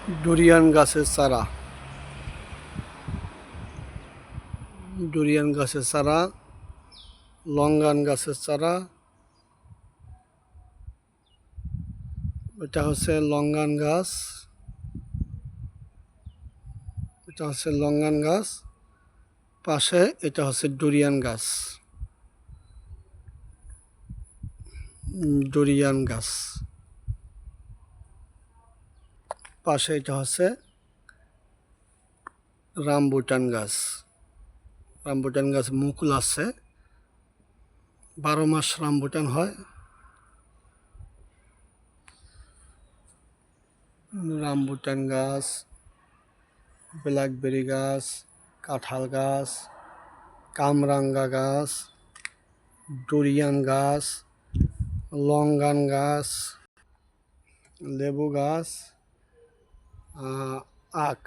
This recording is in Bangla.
ডুরিয়ান গাছের চারা, ডুরিয়ান গাছের চারা, লঙ্গান গাছের চারা। এটা হচ্ছে লঙ্গান গাছ, এটা হচ্ছে লঙ্গান গাছ, পাশে এটা হচ্ছে ডুরিয়ান গাছ। ডুরিয়ান গাছ পাশে এটা হচ্ছে রামবুটান গাছ। রামবুটান গাছ মুকুল আছে, 12 মাস রামবুটান হয়। রামবুটান গাছ, ব্ল্যাকবেরি গাছ, কাঁঠাল গাছ, কামরাঙ্গা গাছ, ডুরিয়ান গাছ, লঙ্গান গাছ, লেবু গাছ, আখ।